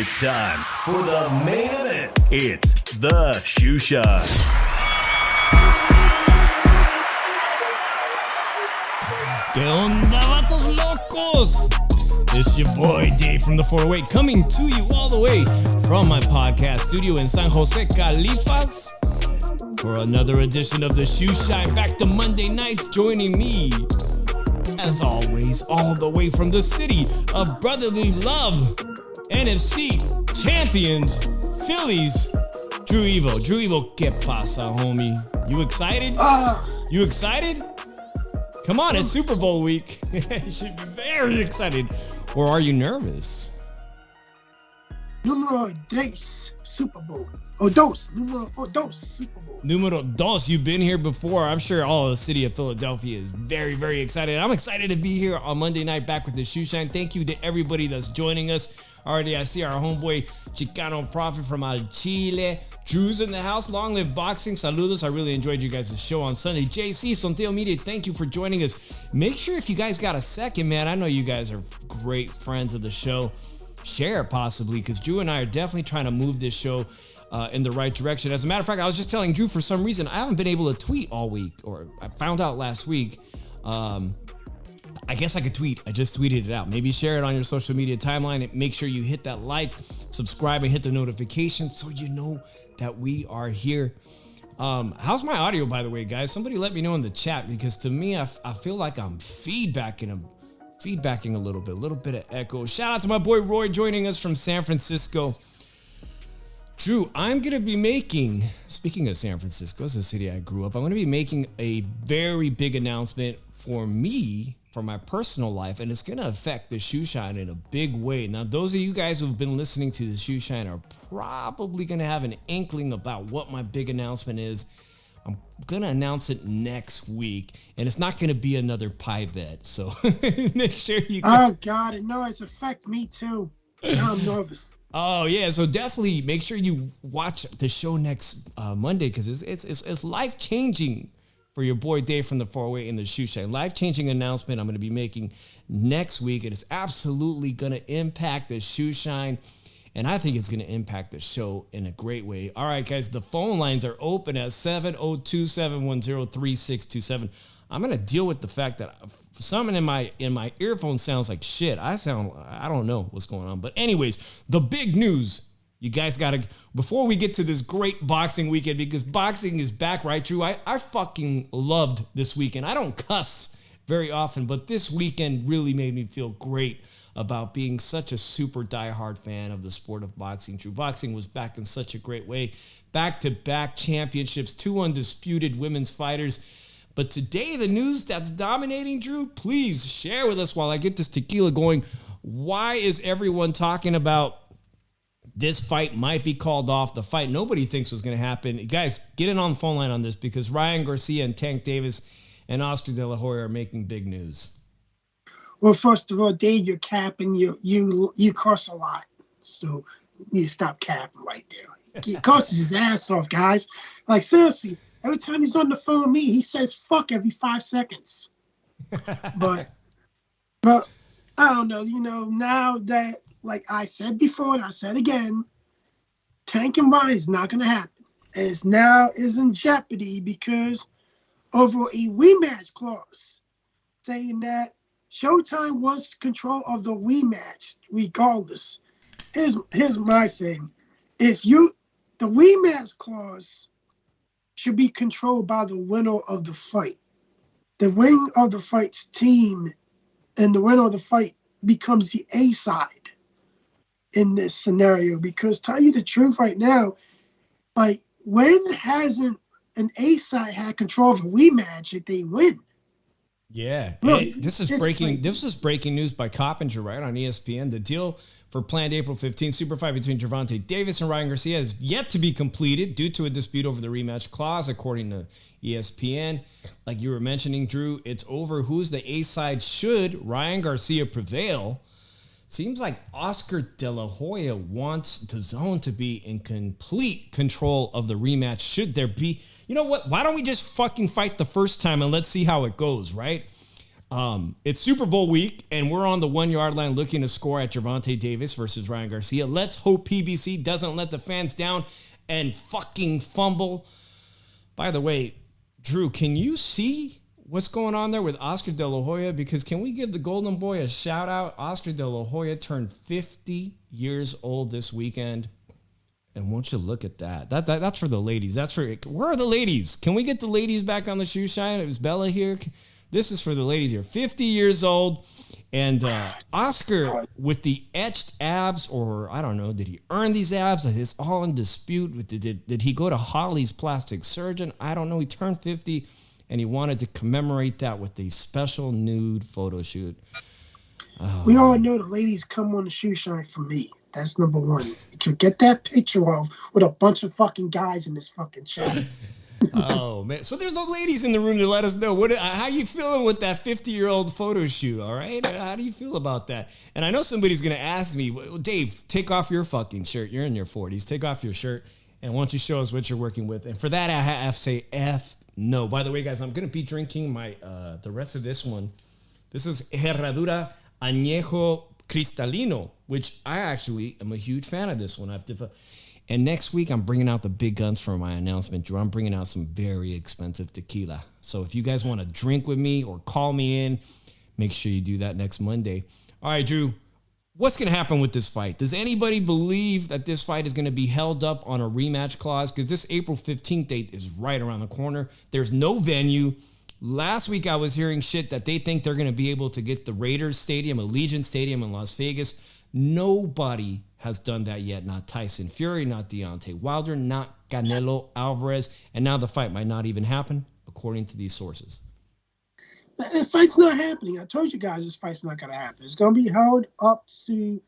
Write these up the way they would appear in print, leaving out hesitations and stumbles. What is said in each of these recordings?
It's time for the main event. It's the Shoe Shine. ¿Qué onda, vatos locos? It's your boy Dave from the 408 coming to you all the way from my podcast studio in San Jose, Califas for another edition of the Shoe Shine. Back to Monday nights, joining me, as always, all the way from the city of brotherly love, NFC champions, Phillies, Drew Evo. Drew Evo, ¿qué pasa, homie? You excited? You excited? Come on, it's Super Bowl week. You should be very excited. Or are you nervous? Número 3, Super Bowl. Número dos, Super Bowl. Numero dos, you've been here before. I'm sure all of the city of Philadelphia is very, very excited. I'm excited to be here on Monday night back with the Shoe Shine. Thank you to everybody that's joining us. Already, I see our homeboy Chicano Prophet from Al Chile. Drew's in the house. Long live boxing. Saludos. I really enjoyed you guys' show on Sunday. JC, Sonteo Media, thank you for joining us. Make sure if you guys got a second, man, I know you guys are great friends of the show. Share it possibly, because Drew and I are definitely trying to move this show in the right direction. As a matter of fact, I was just telling Drew, for some reason, I haven't been able to tweet all week, or I found out last week. I guess I could tweet. I just tweeted it out. Maybe share it on your social media timeline and make sure you hit that like, subscribe, and hit the notification so you know that we are here. How's my audio, by the way, guys? Somebody let me know in the chat, because to me, I feel like I'm feedbacking a little bit of echo. Shout out to my boy Roy joining us from San Francisco. Drew, I'm going to be making, speaking of San Francisco, it's a city I grew up, I'm going to be making a very big announcement for me, for my personal life, and it's going to affect the Shoe Shine in a big way. Now, those of you guys who've been listening to the Shoe Shine are probably going to have an inkling about what my big announcement is. I'm going to announce it next week, and it's not going to be another pie bet, so make sure you Oh, God, it knows it's affect me, too. Now I'm nervous. Oh, yeah, so definitely make sure you watch the show next Monday, because it's life-changing for your boy Dave from the 408 in the Shoe Shine. Life-changing announcement I'm going to be making next week. It is absolutely going to impact the Shoe Shine, and I think it's going to impact the show in a great way. All right, guys, the phone lines are open at 702-710-3627. I'm going to deal with the fact that something in my earphone sounds like shit. I don't know what's going on. But anyways, the big news. You guys got to, before we get to this great boxing weekend, because boxing is back, right, Drew? I fucking loved this weekend. I don't cuss very often, but this weekend really made me feel great about being such a super diehard fan of the sport of boxing. Drew, boxing was back in such a great way. Back-to-back championships, 2 undisputed women's fighters. But today, the news that's dominating, Drew, please share with us while I get this tequila going. Why is everyone talking about this fight might be called off? The fight nobody thinks was going to happen. Guys, get in on the phone line on this, because Ryan Garcia and Tank Davis and Oscar De La Hoya are making big news. Well, first of all, Dave, you're capping. You curse a lot, so you need to stop capping right there. He curses his ass off, guys. Like, seriously, every time he's on the phone with me, he says fuck every 5 seconds. But I don't know, now that, like I said before and I said again, Tank and Ryan is not going to happen. And it's now is in jeopardy because over a rematch clause saying that Showtime wants control of the rematch regardless. Here's my thing. The rematch clause should be controlled by the winner of the fight. The winner of the fight's team and the winner of the fight becomes the A side in this scenario, because tell you the truth right now, like, when hasn't an A side had control of a rematch if they win? Yeah. Really, hey, this is breaking news by Coppinger, right, on ESPN. The deal for planned April 15th super fight between Gervonta Davis and Ryan Garcia is yet to be completed due to a dispute over the rematch clause, according to ESPN. Like you were mentioning, Drew, it's over who's the A side should Ryan Garcia prevail. Seems like Oscar De La Hoya wants the zone to be in complete control of the rematch. Should there be, you know what? Why don't we just fucking fight the first time and let's see how it goes, right? It's Super Bowl week, and we're on the 1 yard line looking to score at Gervonta Davis versus Ryan Garcia. Let's hope PBC doesn't let the fans down and fucking fumble. By the way, Drew, can you see what's going on there with Oscar De La Hoya? Because can we give the Golden Boy a shout out? Oscar De La Hoya turned 50 years old this weekend. And won't you look at that? That's for the ladies. Where are the ladies? Can we get the ladies back on the shoe shine? Is Bella here? This is for the ladies here. 50 years old. And Oscar with the etched abs, or I don't know, did he earn these abs? It's all in dispute. Did he go to Holly's plastic surgeon? I don't know. He turned 50. And he wanted to commemorate that with a special nude photo shoot. Oh. We all know the ladies come on the shoe shine for me. That's number one. You can get that picture of with a bunch of fucking guys in this fucking chat. Oh, man. So there's no ladies in the room to let us know. How you feeling with that 50-year-old photo shoot, all right? How do you feel about that? And I know somebody's going to ask me, Dave, take off your fucking shirt. You're in your 40s. Take off your shirt. And why don't you show us what you're working with? And for that, I have to say no. By the way, guys, I'm going to be drinking the rest of this one. This is Herradura Añejo Cristalino, which I actually am a huge fan of this one. And next week, I'm bringing out the big guns for my announcement, Drew. I'm bringing out some very expensive tequila. So if you guys want to drink with me or call me in, make sure you do that next Monday. All right, Drew. What's going to happen with this fight? Does anybody believe that this fight is going to be held up on a rematch clause? Because this April 15th date is right around the corner. There's no venue. Last week, I was hearing shit that they think they're going to be able to get the Raiders Stadium, Allegiant Stadium in Las Vegas. Nobody has done that yet. Not Tyson Fury, not Deontay Wilder, not Canelo Alvarez. And now the fight might not even happen, according to theyese sources. The fight's not happening. I told you guys this fight's not going to happen. It's going to be held up to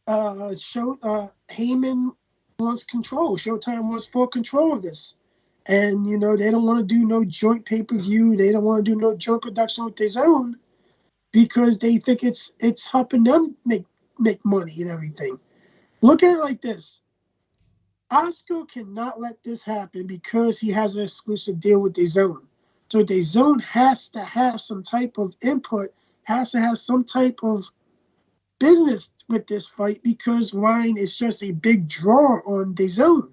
Heyman wants control. Showtime wants full control of this. And, they don't want to do no joint pay-per-view. They don't want to do no joint production with their own because they think it's helping them make money and everything. Look at it like this. Oscar cannot let this happen because he has an exclusive deal with DAZN. So DAZN has to have some type of input, has to have some type of business with this fight because Ryan is just a big draw on DAZN.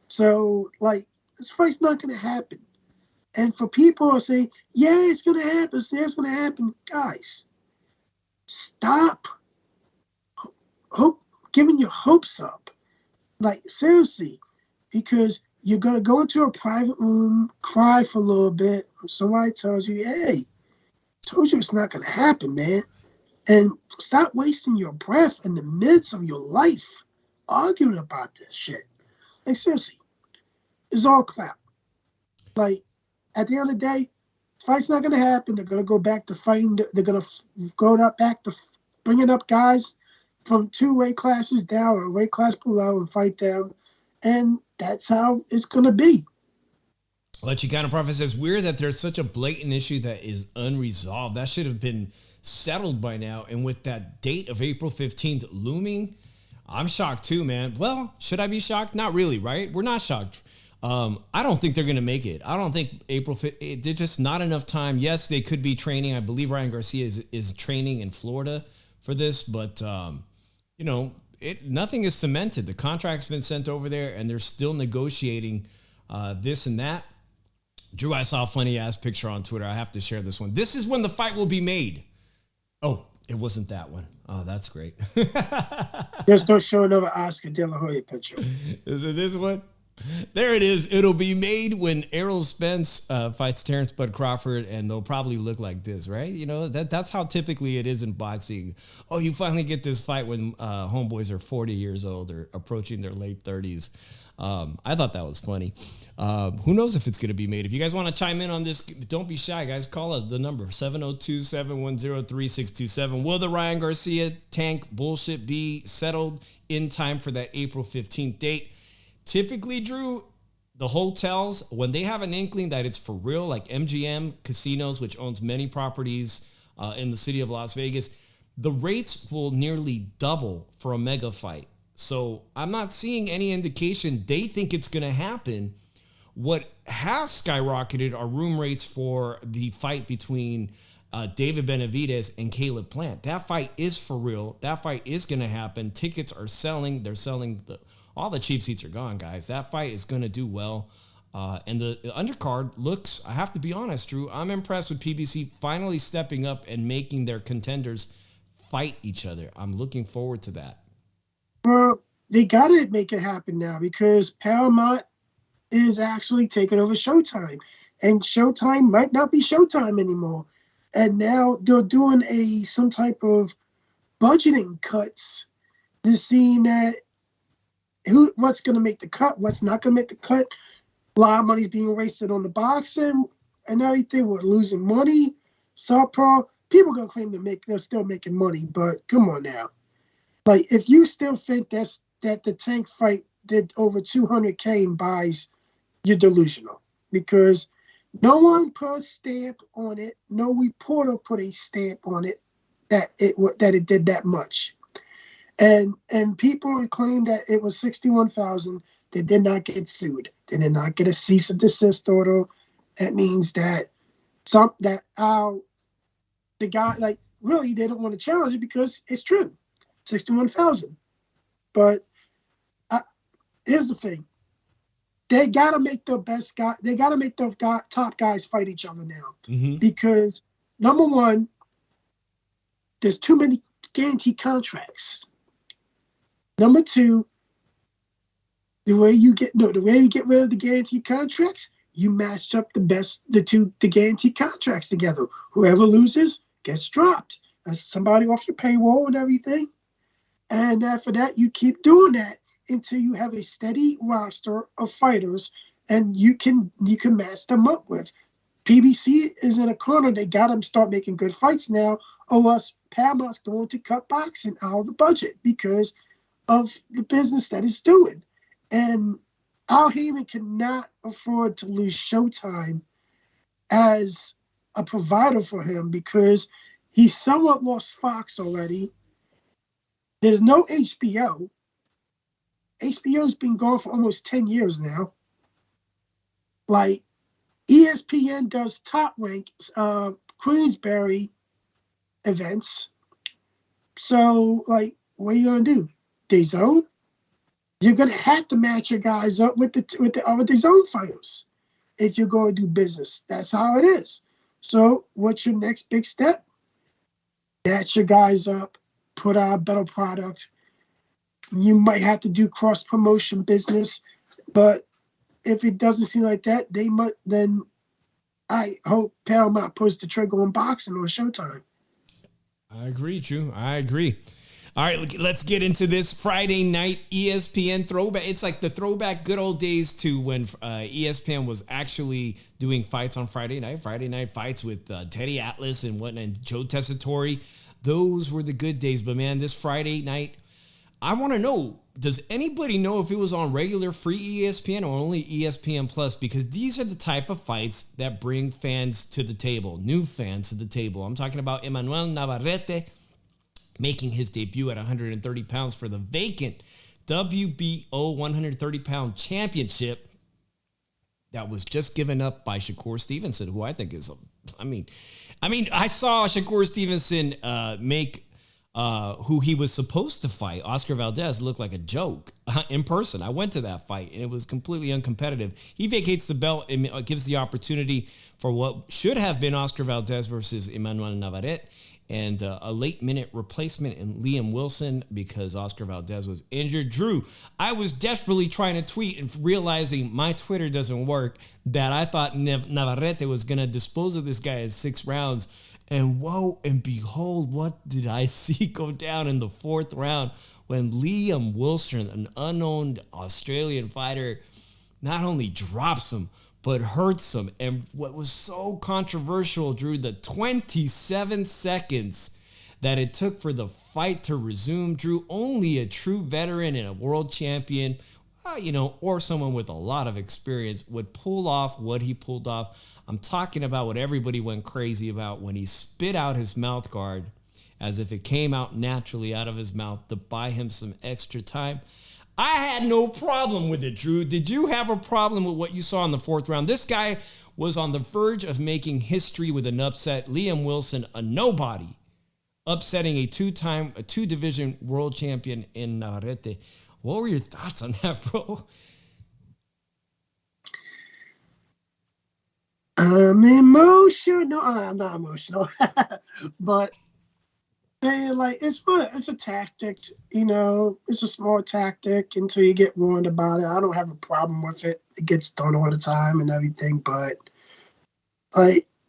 So, this fight's not going to happen. And for people who say, yeah, it's going to happen, it's going to happen, guys, stop giving your hopes up. Seriously, because you're going to go into a private room, cry for a little bit. Somebody tells you, hey, told you it's not going to happen, man. And stop wasting your breath in the midst of your life arguing about this shit. Seriously, it's all crap. At the end of the day, the fight's not going to happen. They're going to go back to fighting. They're going to go back to bringing up guys from 2 weight classes down or a weight class below and fight them. And that's how it's going to be. Let you kind of preface, it's weird that there's such a blatant issue that is unresolved. That should have been settled by now. And with that date of April 15th looming, I'm shocked too, man. Well, should I be shocked? Not really, right? We're not shocked. I don't think they're going to make it. I don't think April 5th, there's just not enough time. Yes, they could be training. I believe Ryan Garcia is training in Florida for this, but, nothing is cemented. The contract's been sent over there, and they're still negotiating this and that. Drew, I saw a funny-ass picture on Twitter. I have to share this one. This is when the fight will be made. Oh, it wasn't that one. Oh, that's great. Just don't show another Oscar De La Hoya picture. Is it this one? There it is. It'll be made when Errol Spence fights Terrence Bud Crawford, and they'll probably look like this, right? That's how typically it is in boxing. Oh, you finally get this fight when homeboys are 40 years old or approaching their late 30s. I thought that was funny. Who knows if it's going to be made? If you guys want to chime in on this, don't be shy, guys. Call us the number 702-710-3627. Will the Ryan Garcia tank bullshit be settled in time for that April 15th date? Typically, Drew, the hotels, when they have an inkling that it's for real, like MGM Casinos, which owns many properties in the city of Las Vegas, the rates will nearly double for a mega fight. So I'm not seeing any indication they think it's going to happen. What has skyrocketed are room rates for the fight between David Benavidez and Caleb Plant. That fight is for real. That fight is going to happen. Tickets are selling. They're selling. All the cheap seats are gone, guys. That fight is going to do well. And the undercard looks, I have to be honest, Drew, I'm impressed with PBC finally stepping up and making their contenders fight each other. I'm looking forward to that. Well, they got to make it happen now because Paramount is actually taking over Showtime. And Showtime might not be Showtime anymore. And now they're doing some type of budgeting cuts. They're seeing that what's going to make the cut, what's not going to make the cut. A lot of money's being wasted on the boxing and everything. We're losing money. Pro people are going to claim they're still making money, but come on now. Like, if you still think that the Tank fight did over $200K in buys, you're delusional because no one put a stamp on it. No reporter put a stamp on it that it did that much. And people claim that it was 61,000. They did not get sued. They did not get a cease and desist order. That means that the guy, like, really they don't want to challenge it because it's true, 61,000. But here's the thing: they gotta make the best guy. They gotta make the top guys fight each other now because number one, there's too many guaranteed contracts. Number two, the way you get rid of the guaranteed contracts, you match up the guaranteed contracts together. Whoever loses gets dropped. That's somebody off your payroll and everything. And after that, you keep doing that until you have a steady roster of fighters, and you can match them up with. PBC is in a corner. They got them start making good fights now, or else Paramount's going to cut boxing out of the budget because of the business that it's doing. And Al Heyman cannot afford to lose Showtime as a provider for him because he somewhat lost Fox already. There's no HBO. HBO's been gone for almost 10 years now. Like, ESPN does top rank Queensberry events. So, like, what are you going to do? DAZN? You're going to have to match your guys up with the DAZN fighters if you're going to do business. That's how it is. So what's your next big step? Match your guys up, put out a better product. You might have to do cross-promotion business, but if it doesn't seem like that, then I hope Paramount puts the trigger on boxing or Showtime. I agree, Drew. I agree. All right, let's get into this Friday night ESPN throwback. It's like the throwback good old days to when ESPN was actually doing fights on Friday night. Friday night fights with Teddy Atlas and whatnot, and Joe Tessitore. Those were the good days. But, man, this Friday night, I want to know, does anybody know if it was on regular free ESPN or only ESPN Plus? Because these are the type of fights that bring fans to the table, new fans to the table. I'm talking about Emmanuel Navarrete making his debut at 130 pounds for the vacant WBO 130-pound championship that was just given up by Shakur Stevenson, who I think is, I saw Shakur Stevenson make who he was supposed to fight, Oscar Valdez, look like a joke in person. I went to that fight, and it was completely uncompetitive. He vacates the belt and gives the opportunity for what should have been Oscar Valdez versus Emmanuel Navarrete, and a late-minute replacement in Liam Wilson because Oscar Valdez was injured. Drew, I was desperately trying to tweet and realizing my Twitter doesn't work that I thought Navarrete was going to dispose of this guy in 6 rounds. And whoa and behold, what did I see go down in the 4th round when Liam Wilson, an unknown Australian fighter, not only drops him, but hurts him. And what was so controversial, Drew, the 27 seconds that it took for the fight to resume. Drew, only a true veteran and a world champion, or someone with a lot of experience would pull off what he pulled off. I'm talking about what everybody went crazy about when he spit out his mouth guard as if it came out naturally out of his mouth to buy him some extra time. I had no problem with it, Drew. Did you have a problem with what you saw in the 4th round? This guy was on the verge of making history with an upset. Liam Wilson, a nobody, upsetting a two-division world champion in Navarette. What were your thoughts on that, bro? I'm emotional. I'm not emotional, but it's fun. It's a tactic, It's a small tactic until you get warned about it. I don't have a problem with it. It gets done all the time and everything, but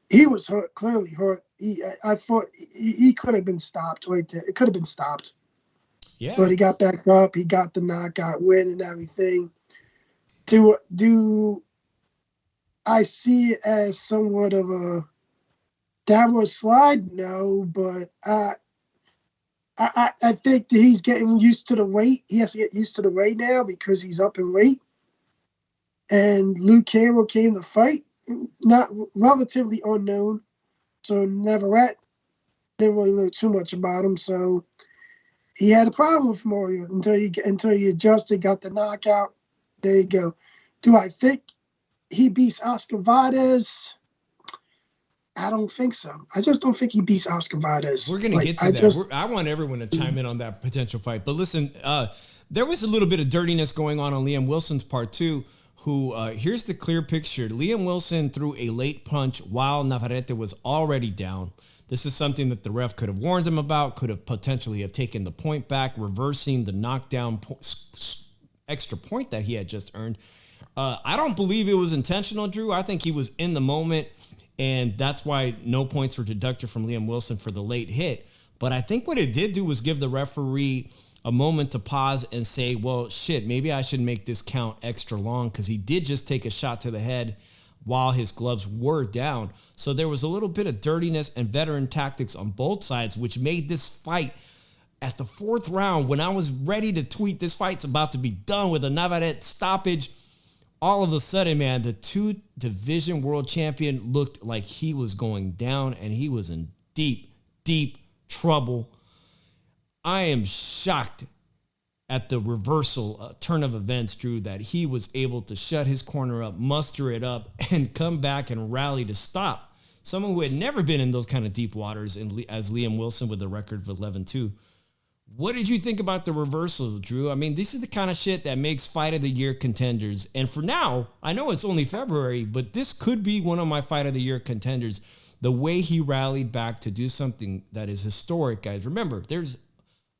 he was hurt, clearly hurt. I thought he could have been stopped right there. It could have been stopped. Yeah. But he got back up. He got the knockout win and everything. Do I see it as somewhat of a downward slide? No, but I think that he's getting used to the weight. He has to get used to the weight now because he's up in weight. And Luke Campbell came to fight, not relatively unknown. So Navarette didn't really know too much about him. So he had a problem with Mario until he adjusted, got the knockout. There you go. Do I think he beats Oscar Valdez? I don't think so. I just don't think he beats Oscar Valdez. We're going to get to that. I want everyone to chime in on that potential fight. But listen, there was a little bit of dirtiness going on Liam Wilson's part too, who here's the clear picture. Liam Wilson threw a late punch while Navarette was already down. This is something that the ref could have warned him about, could have potentially have taken the point back, reversing the knockdown extra point that he had just earned. I don't believe it was intentional, Drew. I think he was in the moment, and that's why no points were deducted from Liam Wilson for the late hit. But I think what it did do was give the referee a moment to pause and say, well, shit, maybe I should make this count extra long, because he did just take a shot to the head while his gloves were down. So there was a little bit of dirtiness and veteran tactics on both sides, which made this fight at the fourth round, when I was ready to tweet this fight's about to be done with a Navarette stoppage, all of a sudden, man, the two-division world champion looked like he was going down, and he was in deep, deep trouble. I am shocked at the reversal turn of events, Drew, that he was able to shut his corner up, muster it up, and come back and rally to stop someone who had never been in those kind of deep waters as Liam Wilson with a record of 11-2. What did you think about the reversal, Drew? I mean, this is the kind of shit that makes Fight of the Year contenders. And for now, I know it's only February, but this could be one of my Fight of the Year contenders. The way he rallied back to do something that is historic, guys. Remember, there's,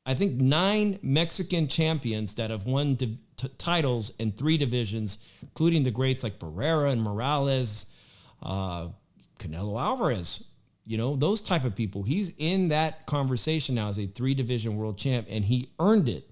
I think, 9 Mexican champions that have won titles in 3 divisions, including the greats like Barrera and Morales, Canelo Alvarez. Those type of people. He's in that conversation now as a 3-division world champ, and he earned it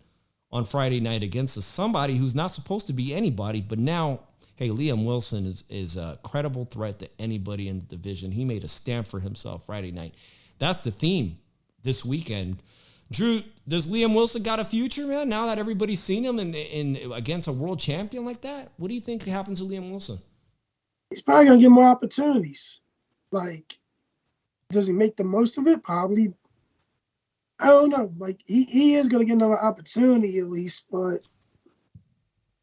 on Friday night against somebody who's not supposed to be anybody. But now, hey, Liam Wilson is a credible threat to anybody in the division. He made a stand for himself Friday night. That's the theme this weekend. Drew, does Liam Wilson got a future, man? Now that everybody's seen him in against a world champion like that, what do you think happens to Liam Wilson? He's probably gonna get more opportunities. Does he make the most of it? Probably. I don't know. He is going to get another opportunity at least, but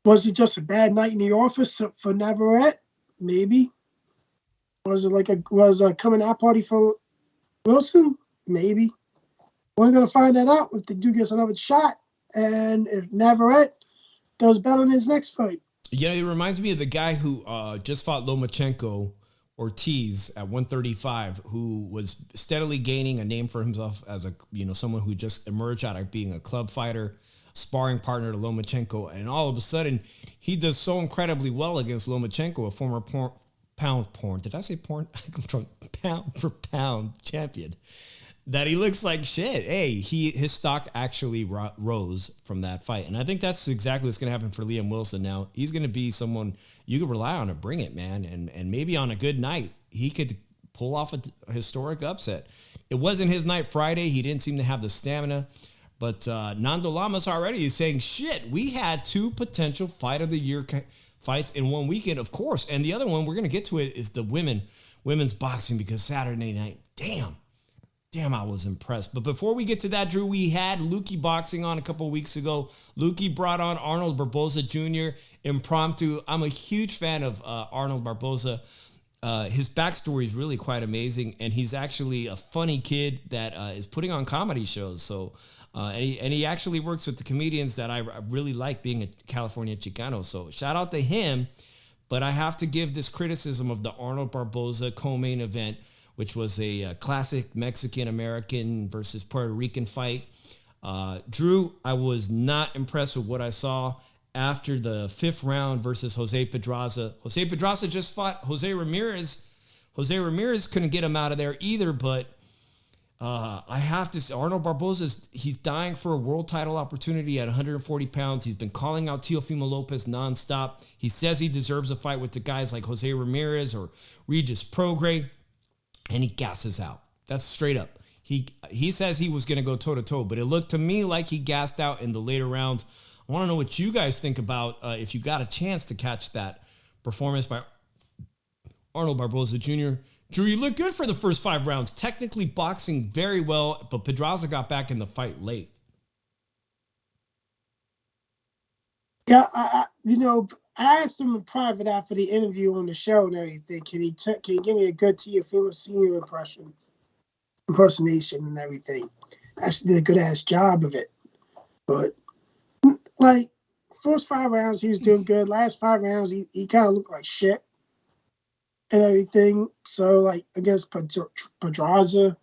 was it just a bad night in the office for Navarette? Maybe. Was it a coming out party for Wilson? Maybe. We're going to find that out if the dude gets another shot, and if Navarette does better in his next fight. It reminds me of the guy who just fought Lomachenko Ortiz at 135, who was steadily gaining a name for himself as someone who just emerged out of being a club fighter, sparring partner to Lomachenko, and all of a sudden he does so incredibly well against Lomachenko, a former pound for pound champion, that he looks like shit. Hey, his stock actually rose from that fight. And I think that's exactly what's going to happen for Liam Wilson now. He's going to be someone you can rely on to bring it, man. And maybe on a good night, he could pull off a historic upset. It wasn't his night Friday. He didn't seem to have the stamina. But Nando Lamas already is saying, shit, we had 2 potential Fight of the Year fights in one weekend, of course. And the other one, we're going to get to it, is the women's boxing, because Saturday night, Damn, I was impressed. But before we get to that, Drew, we had Lukey Boxing on a couple of weeks ago. Lukey brought on Arnold Barboza Jr. impromptu. I'm a huge fan of Arnold Barboza. his backstory is really quite amazing, and he's actually a funny kid that is putting on comedy shows. So, and he actually works with the comedians that I really like, being a California Chicano. So shout out to him. But I have to give this criticism of the Arnold Barboza co-main event, which was a classic Mexican-American versus Puerto Rican fight. Drew, I was not impressed with what I saw after the 5th round versus Jose Pedraza. Jose Pedraza just fought Jose Ramirez. Jose Ramirez couldn't get him out of there either, but I have to say, Arnold Barboza, he's dying for a world title opportunity at 140 pounds. He's been calling out Teofimo Lopez nonstop. He says he deserves a fight with the guys like Jose Ramirez or Regis Prograis, and he gasses out. That's straight up. He says he was going to go toe-to-toe, but it looked to me like he gassed out in the later rounds. I want to know what you guys think about if you got a chance to catch that performance by Arnold Barboza Jr. Drew, you look good for the first 5 rounds. Technically boxing very well, but Pedraza got back in the fight late. Yeah, I asked him in private after the interview on the show and everything. Can he give me a good Teofimo Senior impersonation and everything? Actually did a good ass job of it. But like first 5 rounds he was doing good. Last 5 rounds he kind of looked like shit and everything. So like against Pedraza,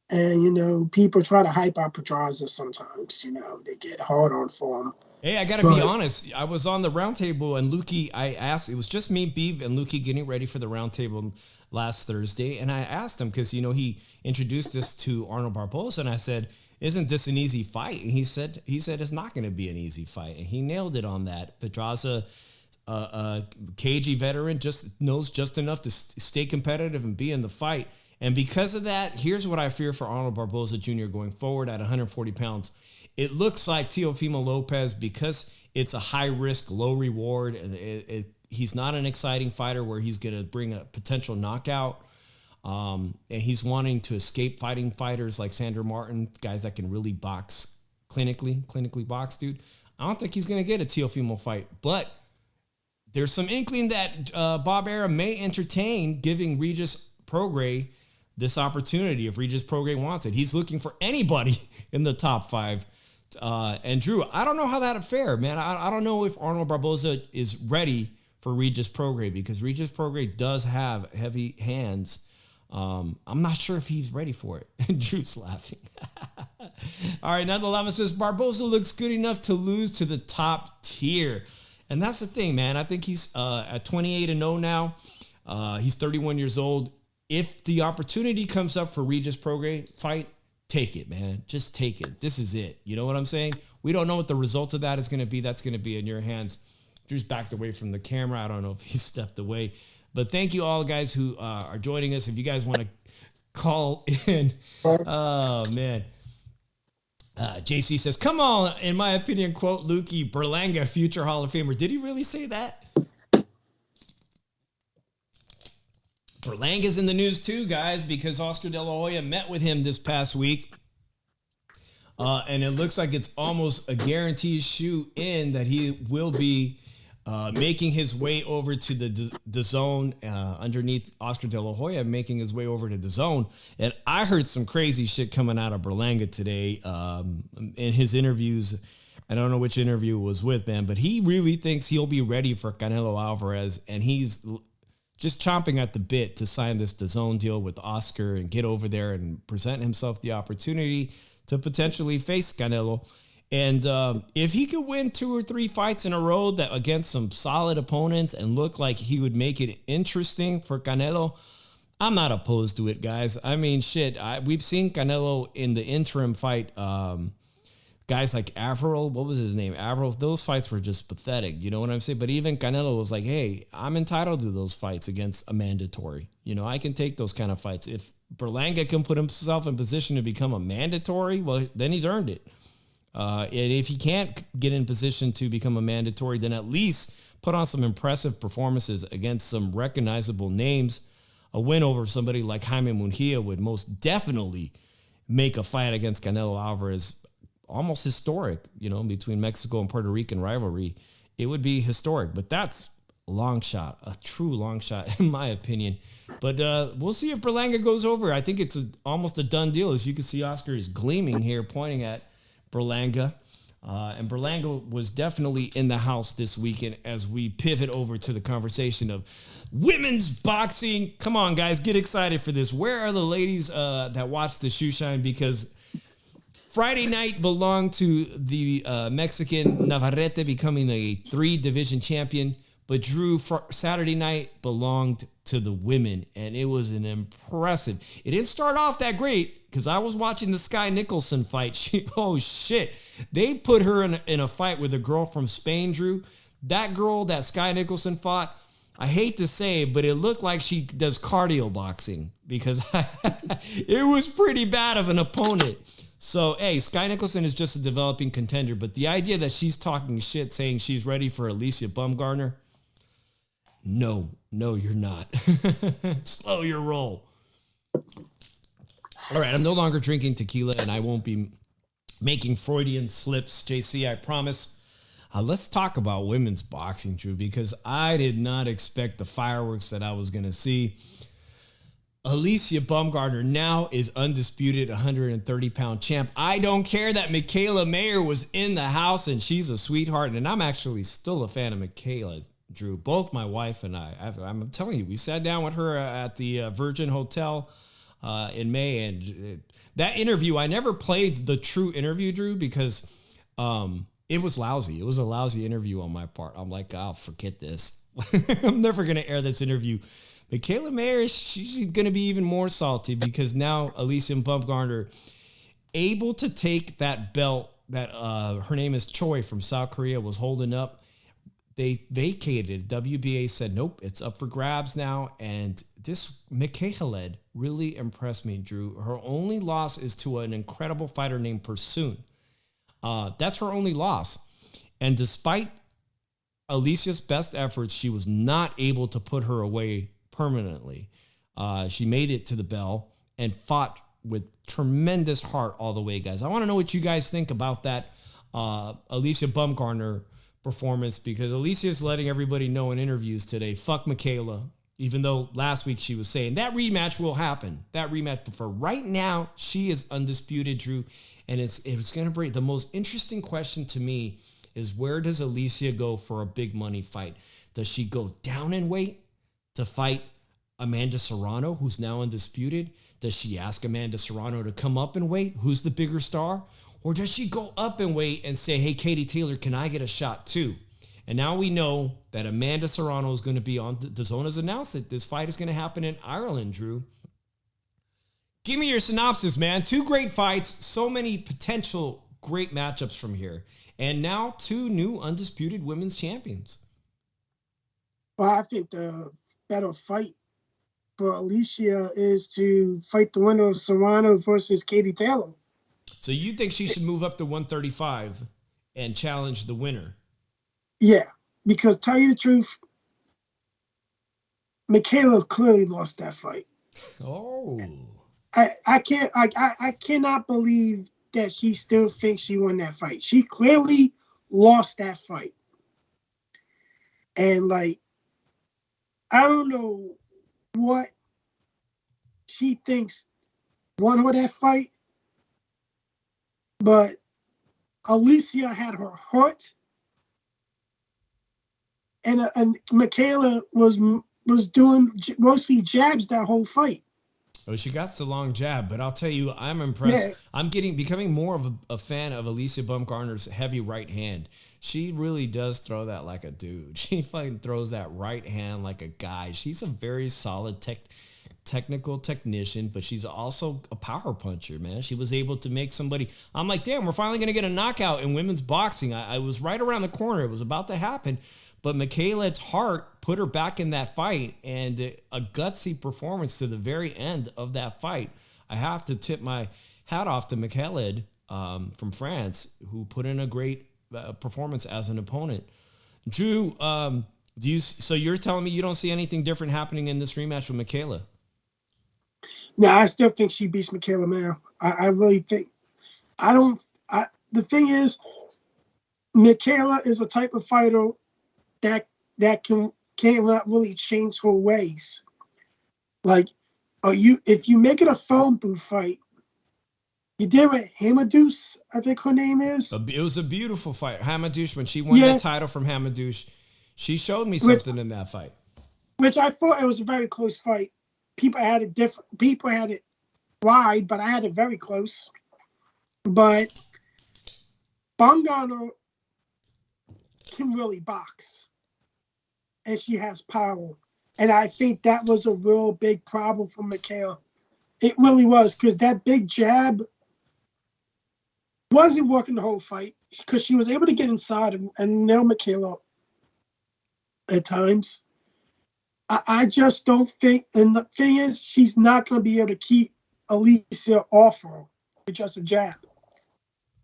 and people try to hype out Pedraza sometimes. They get hard on for him. Hey, I got to be honest. I was on the roundtable and Lukey, I asked, it was just me, Beeb, and Lukey getting ready for the roundtable last Thursday. And I asked him, because, he introduced us to Arnold Barboza, and I said, isn't this an easy fight? And he said it's not going to be an easy fight. And he nailed it on that. Pedraza, a cagey veteran, just knows just enough to stay competitive and be in the fight. And because of that, here's what I fear for Arnold Barboza Jr. going forward at 140 pounds. It looks like Teofimo Lopez, because it's a high risk, low reward, and he's not an exciting fighter where he's going to bring a potential knockout. And he's wanting to escape fighting fighters like Sandor Martin, guys that can really box clinically box, dude. I don't think he's going to get a Teofimo fight, but there's some inkling that Bob Arum may entertain giving Regis Prograis this opportunity if Regis Prograis wants it. He's looking for anybody in the top 5. And Drew, I don't know how that affair, man. I don't know if Arnold Barboza is ready for Regis Prograis, because Regis Prograis does have heavy hands. I'm not sure if he's ready for it. Drew's laughing. All right, now the Lama says Barboza looks good enough to lose to the top tier. And that's the thing, man. I think he's at 28-0 now. He's 31 years old. If the opportunity comes up for Regis Prograis fight, take it, man. Just take it. This is it. You know what I'm saying? We don't know what the result of that is going to be. That's going to be in your hands. Drew's backed away from the camera. I don't know if he stepped away. But thank you all guys who are joining us. If you guys want to call in. Oh, man. JC says, come on, in my opinion, quote, Lukey Berlanga, future Hall of Famer. Did he really say that? Berlanga's in the news too, guys, because Oscar De La Hoya met with him this past week. And it looks like it's almost a guaranteed shoe in that he will be making his way over to the zone underneath Oscar De La Hoya, making his way over to the zone. And I heard some crazy shit coming out of Berlanga today in his interviews. I don't know which interview it was with, man, but he really thinks he'll be ready for Canelo Alvarez, and he's just chomping at the bit to sign this DAZN deal with Oscar and get over there and present himself the opportunity to potentially face Canelo. And if he could win 2 or 3 fights in a row that against some solid opponents and look like he would make it interesting for Canelo, I'm not opposed to it, guys. I mean, shit, we've seen Canelo in the interim fight. Guys like Avril, what was his name? Avril, those fights were just pathetic. You know what I'm saying? But even Canelo was like, hey, I'm entitled to those fights against a mandatory. I can take those kind of fights. If Berlanga can put himself in position to become a mandatory, well, then he's earned it. And if he can't get in position to become a mandatory, then at least put on some impressive performances against some recognizable names. A win over somebody like Jaime Munguia would most definitely make a fight against Canelo Alvarez almost historic, between Mexico and Puerto Rican rivalry. It would be historic, but that's long shot, a true long shot, in my opinion. But we'll see if Berlanga goes over. I think it's almost a done deal. As you can see, Oscar is gleaming here, pointing at Berlanga. And Berlanga was definitely in the house this weekend as we pivot over to the conversation of women's boxing. Come on, guys, get excited for this. Where are the ladies that watch the Shoe Shine? Because Friday night belonged to the Mexican Navarette becoming a 3-division champion. But Drew, Saturday night belonged to the women, and it was an impressive. It didn't start off that great because I was watching the Sky Nicholson fight. Oh, shit. They put her in a fight with a girl from Spain, Drew. That girl that Sky Nicholson fought, I hate to say it, but it looked like she does cardio boxing because it was pretty bad of an opponent. So, hey, Sky Nicholson is just a developing contender, but the idea that she's talking shit saying she's ready for Alicia Bumgarner, no, you're not. Slow your roll. All right, I'm no longer drinking tequila, and I won't be making Freudian slips, JC, I promise. Let's talk about women's boxing, Drew, because I did not expect the fireworks that I was going to see. Alicia Bumgarner now is undisputed 130-pound champ. I don't care that Michaela Mayer was in the house, and she's a sweetheart, and I'm actually still a fan of Michaela, Drew. Both my wife and I'm telling you, we sat down with her at the Virgin Hotel in May, and that interview, I never played the true interview, Drew, because it was lousy. It was a lousy interview on my part. I'm like, I'll forget this. I'm never going to air this interview. Michaela Mayer, she's going to be even more salty because now Alicia Bumgarner able to take that belt that her name is Choi from South Korea was holding up. They vacated. WBA said, nope, it's up for grabs now. And this Michaela really impressed me, Drew. Her only loss is to an incredible fighter named Pursoon. That's her only loss. And despite Alicia's best efforts, she was not able to put her away permanently. She made it to the bell and fought with tremendous heart all the way, guys. I want to know what you guys think about that Alicia Bumgarner performance, because Alicia is letting everybody know in interviews today, fuck Michaela, even though last week she was saying that rematch will happen. That rematch, but for right now, she is undisputed, Drew. And it's going to bring the most interesting question to me is, where does Alicia go for a big money fight? Does she go down in weight to fight Amanda Serrano, who's now undisputed? Does she ask Amanda Serrano to come up in weight? Who's the bigger star? Or does she go up in weight and say, hey, Katie Taylor, can I get a shot too? And now we know that Amanda Serrano is going to be on. The Zone has announced that this fight is going to happen in Ireland, Drew. Give me your synopsis, man. 2 great fights, so many potential great matchups from here. And now 2 new undisputed women's champions. Well, I think the better fight for Alicia is to fight the winner of Serrano versus Katie Taylor. So you think she should move up to 135 and challenge the winner? Yeah, because tell you the truth, Michaela clearly lost that fight. Oh. I cannot believe that she still thinks she won that fight. She clearly lost that fight. And I don't know what she thinks won her that fight, but Alicia had her heart, and Michaela was doing mostly jabs that whole fight. Oh, she got the long jab, but I'll tell you, I'm impressed. Yeah. I'm becoming more of a fan of Alicia Bumgarner's heavy right hand. She really does throw that like a dude. She fucking throws that right hand like a guy. She's a very solid technical technician, but she's also a power puncher, man. She was able to make somebody. I'm like, damn, we're finally going to get a knockout in women's boxing. I was right around the corner. It was about to happen. But Michaela's heart put her back in that fight, and a gutsy performance to the very end of that fight. I have to tip my hat off to Michaela from France, who put in a great performance as an opponent. Drew, so you're telling me you don't see anything different happening in this rematch with Michaela? No, I still think she beats Michaela Mayer. I really think. The thing is, Michaela is a type of fighter that can cannot really change her ways. Like, if you make it a phone booth fight, you did with Hamadouche, I think her name is. It was a beautiful fight. Hamadouche, when she won that title from Hamadouche, she showed me something in that fight. Which I thought it was a very close fight. People had it wide, but I had it very close. But Bongano can really box. And she has power. And I think that was a real big problem for Michaela. It really was, because that big jab wasn't working the whole fight, because she was able to get inside and nail Michaela at times. I just don't think, and the thing is, she's not going to be able to keep Alicia off her with just a jab.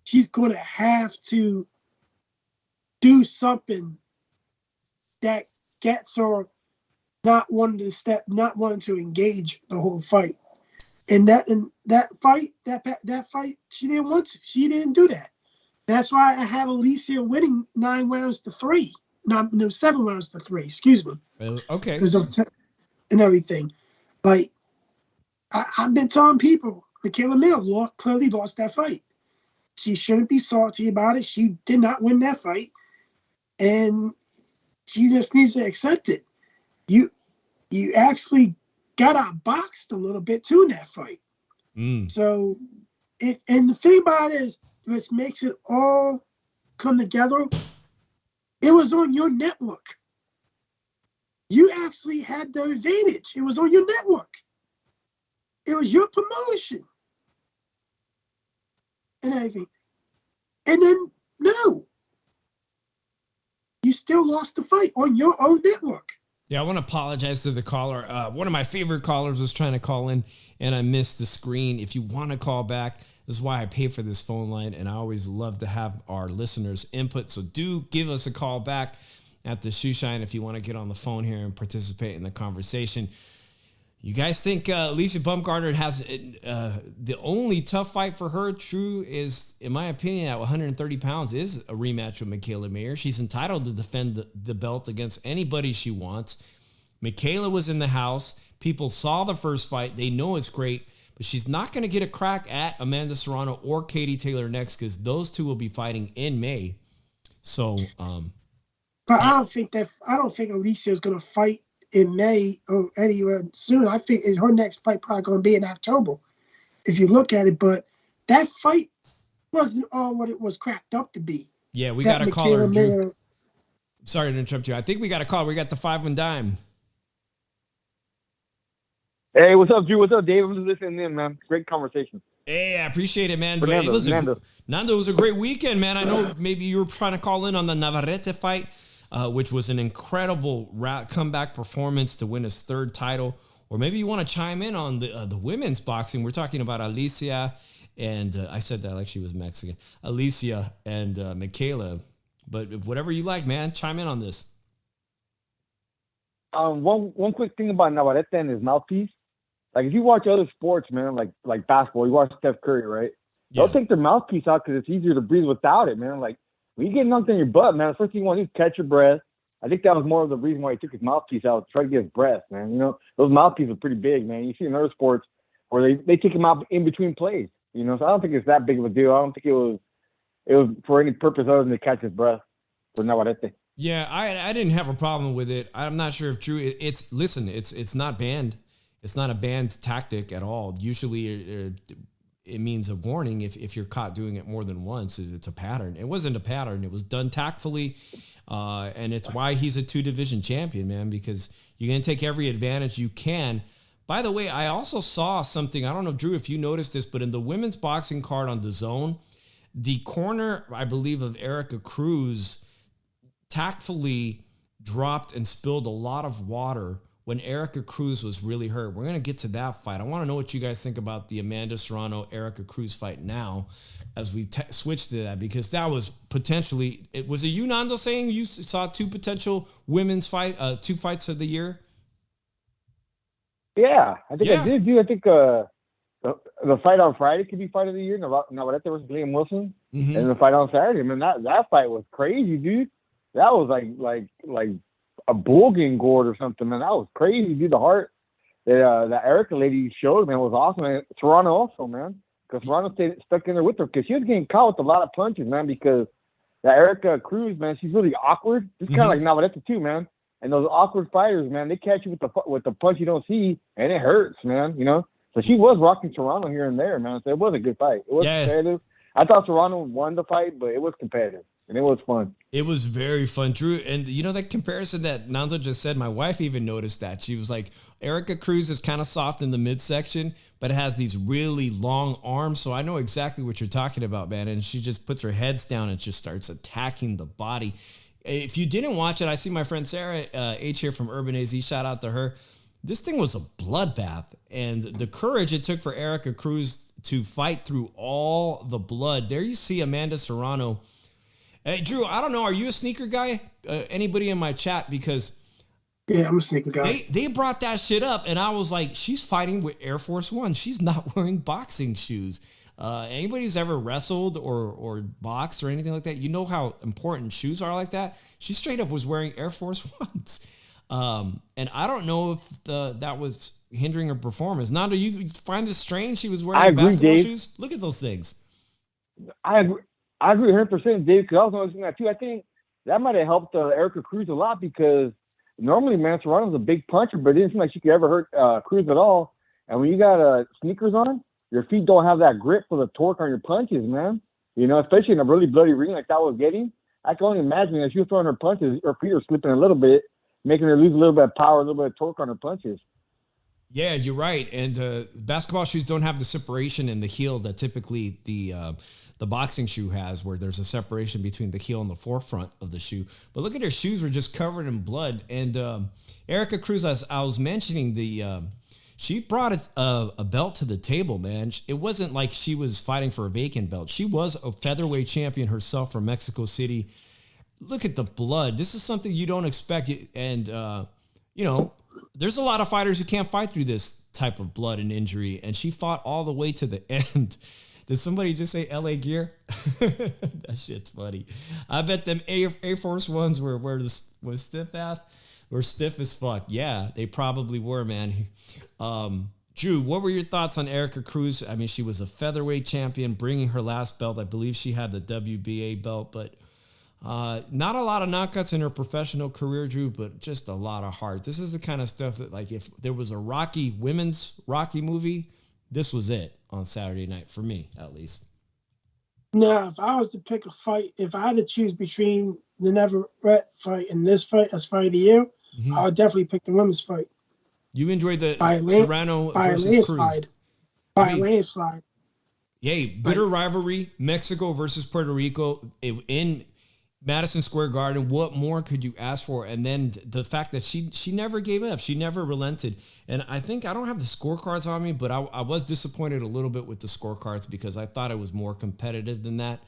She's going to have to do something that gets her not wanting to engage the whole fight. And that fight, she didn't want to. She didn't do that. That's why I had Alicia winning 9 rounds to 3. No, 7 rounds to 3. Excuse me. Okay. Because of and everything. Like, I've been telling people, Michaela Miller clearly lost that fight. She shouldn't be salty about it. She did not win that fight, and she just needs to accept it. You actually got outboxed a little bit too in that fight. So, and the thing about it is, which makes it all come together, it was on your network. You actually had the advantage. It was on your network. It was your promotion and everything. And then, no. You still lost the fight on your own network. Yeah, I want to apologize to the caller. One of my favorite callers was trying to call in, and I missed the screen. If you want to call back, this is why I pay for this phone line, and I always love to have our listeners' input. So do give us a call back at the Shoe Shine if you want to get on the phone here and participate in the conversation. You guys think Alicia Baumgartner has the only tough fight for her? True is, in my opinion, at 130 pounds is a rematch with Michaela Mayer. She's entitled to defend the belt against anybody she wants. Michaela was in the house. People saw the first fight. They know it's great, but she's not going to get a crack at Amanda Serrano or Katie Taylor next, because those two will be fighting in May. So, but I don't think Alicia is going to fight in May or anywhere soon. I think her next fight probably going to be in October, if you look at it. But that fight wasn't all what it was cracked up to be. Yeah, we got a caller. Drew. Sorry to interrupt you. I think we got a call. We got the 5 and dime. Hey, what's up, Drew? What's up, Dave? I'm just listening in, man. Great conversation. Hey, I appreciate it, man. Nando, Nando, it was a great weekend, man. I know maybe you were trying to call in on the Navarette fight, which was an incredible comeback performance to win his 3rd title. Or maybe you want to chime in on the women's boxing. We're talking about Alicia and I said that like she was Mexican. Alicia and Michaela. But whatever you like, man, chime in on this. One quick thing about Navarette and his mouthpiece. Like, if you watch other sports, man, like basketball, you watch Steph Curry, right? Yeah. They'll take their mouthpiece out because it's easier to breathe without it, man. Like, when you get knocked on your butt, man, the first thing you want to do is catch your breath. I think that was more of the reason why he took his mouthpiece out, to try to get his breath, man. You know, those mouthpieces are pretty big, man. You see in other sports where they take him out in between plays, you know. So I don't think it's that big of a deal. I don't think it was for any purpose other than to catch his breath for Navarrete. Yeah, I didn't have a problem with it. I'm not sure if Drew. It's not banned. It's not a banned tactic at all. Usually, it means a warning if you're caught doing it more than once. It's a pattern. It wasn't a pattern. It was done tactfully, and it's why he's a 2-division champion, man, because you're going to take every advantage you can. By the way, I also saw something. I don't know, Drew, if you noticed this, but in the women's boxing card on DAZN, the corner, I believe, of Erica Cruz tactfully dropped and spilled a lot of water when Erica Cruz was really hurt. We're going to get to that fight. I want to know what you guys think about the Amanda Serrano-Erica Cruz fight now as we switch to that, because that was potentially, was it you, Nando, saying you saw 2 potential women's fight, 2 fights of the year? Yeah, I think I did, dude. I think the fight on Friday could be fight of the year. Navarrete versus Liam Wilson. And the fight on Saturday, man, that fight was crazy, dude. That was like a bull getting gored or something, man. That was crazy, dude. The heart that Erica lady showed, man, was awesome. And Toronto also, man, because Toronto stayed stuck in there with her because she was getting caught with a lot of punches, man. Because that Erica Cruz, man, she's really awkward. She's kind of like Navarette too, man. And those awkward fighters, man, they catch you with the punch you don't see, and it hurts, man. You know. So she was rocking Toronto here and there, man. So it was a good fight. It was competitive. I thought Toronto won the fight, but it was competitive. And it was fun. It was very fun, Drew. And you know that comparison that Nando just said? My wife even noticed that. She was like, Erica Cruz is kind of soft in the midsection, but it has these really long arms. So I know exactly what you're talking about, man. And she just puts her heads down and just starts attacking the body. If you didn't watch it, I see my friend Sarah H here from Urban AZ. Shout out to her. This thing was a bloodbath. And the courage it took for Erica Cruz to fight through all the blood. There you see Amanda Serrano. Hey, Drew, I don't know. Are you a sneaker guy? Anybody in my chat? Because yeah, I'm a sneaker guy. They brought that shit up, and I was like, she's fighting with Air Force One. She's not wearing boxing shoes. Anybody who's ever wrestled or boxed or anything like that, you know how important shoes are like that. She straight up was wearing Air Force Ones. And I don't know if that was hindering her performance. Nando, you find this strange? She was wearing basketball shoes? Look at those things. I agree 100%, Dave, because I was noticing that too. I think that might have helped Erica Cruz a lot because normally, man, Serrano's a big puncher, but it didn't seem like she could ever hurt Cruz at all. And when you got sneakers on, your feet don't have that grip for the torque on your punches, man. You know, especially in a really bloody ring like that was getting. I can only imagine that she was throwing her punches, her feet were slipping a little bit, making her lose a little bit of power, a little bit of torque on her punches. Yeah, you're right. And basketball shoes don't have the separation in the heel that typically the boxing shoe has, where there's a separation between the heel and the forefront of the shoe. But look at her shoes were just covered in blood. And Erica Cruz, as I was mentioning, she brought a belt to the table, man. It wasn't like she was fighting for a vacant belt. She was a featherweight champion herself from Mexico City. Look at the blood. This is something you don't expect. And, you know, there's a lot of fighters who can't fight through this type of blood and injury. And she fought all the way to the end. Did somebody just say LA Gear? That shit's funny. I bet them Air Force Ones was stiff ass. Were stiff as fuck. Yeah, they probably were, man. Drew, what were your thoughts on Erica Cruz? I mean, she was a featherweight champion, bringing her last belt. I believe she had the WBA belt, but not a lot of knockouts in her professional career, Drew, but just a lot of heart. This is the kind of stuff that, like, if there was a women's Rocky movie, this was it on Saturday night, for me, at least. Now, if I was to pick a fight, if I had to choose between the Navarette fight and this fight as fight of the year, I would definitely pick the women's fight. You enjoyed the Serrano versus Cruz. By a landslide. Yay, bitter rivalry, Mexico versus Puerto Rico in Madison Square Garden. What more could you ask for? And then the fact that she never gave up. She never relented. And I think I don't have the scorecards on me, but I was disappointed a little bit with the scorecards because I thought it was more competitive than that.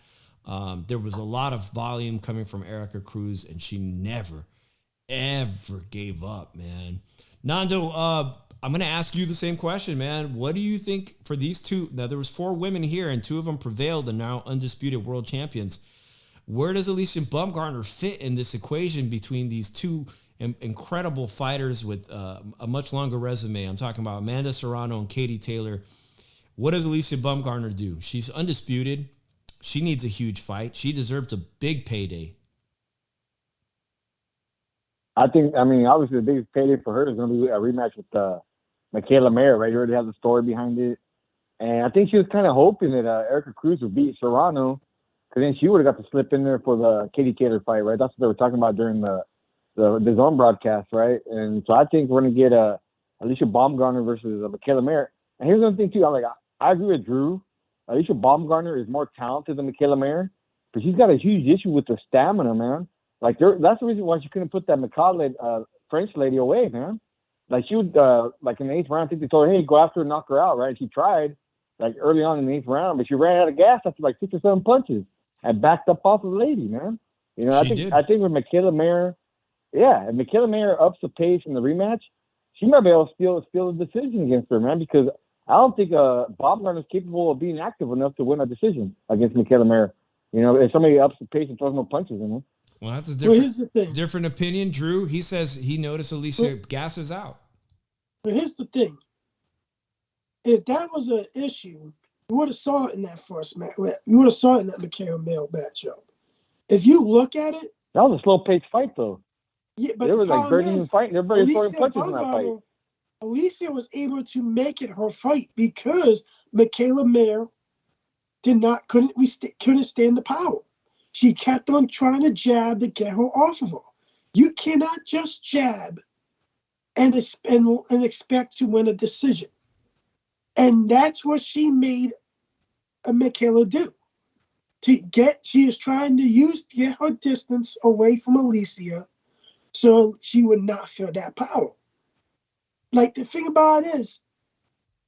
There was a lot of volume coming from Erica Cruz, and she never, ever gave up, man. Nando, I'm going to ask you the same question, man. What do you think for these two? Now, there was 4 women here, and 2 of them prevailed and now undisputed world champions. Where does Alicia Baumgartner fit in this equation between these two incredible fighters with a much longer resume? I'm talking about Amanda Serrano and Katie Taylor. What does Alicia Baumgartner do? She's undisputed. She needs a huge fight. She deserves a big payday. Obviously the biggest payday for her is going to be a rematch with Michaela Mayer, right? You already have the story behind it. And I think she was kind of hoping that Erica Cruz would beat Serrano, because then she would have got to slip in there for the Katie Taylor fight, right? That's what they were talking about during the Zone broadcast, right? And so I think we're going to get Alicia Baumgartner versus Michaela Mayer. And here's another thing, too. I agree with Drew. Alicia Baumgartner is more talented than Michaela Mayer, but she's got a huge issue with her stamina, man. Like, that's the reason why she couldn't put that McCall French lady away, man. Like, she would, like, in the 8th round, I think they told her, hey, go after her and knock her out, right? She tried, like, early on in the 8th round, but she ran out of gas after, like, 6 or 7 punches and backed up off of the lady, man. You know, I think with Michaela Mayer, if Michaela Mayer ups the pace in the rematch, she might be able to steal a decision against her, man, because I don't think Baumgartner is capable of being active enough to win a decision against Michaela Mayer. You know, if somebody ups the pace and throws no punches in her. Well, that's a here's the thing. different opinion. Drew, he says he noticed Alicia gasses out. But here's the thing. If that was an issue, you would have saw it in that first match. You would have saw it in that Michaela Male matchup. If you look at it, that was a slow-paced fight, though. Yeah, but there was like barely even fighting. Everybody throwing punches in that fight. Alicia was able to make it her fight because Michaela Mare couldn't stand the power. She kept on trying to jab to get her off of her. You cannot just jab and expect to win a decision. And that's what she made Michaela do. She is trying to get her distance away from Alicia so she would not feel that power. Like, the thing about it is,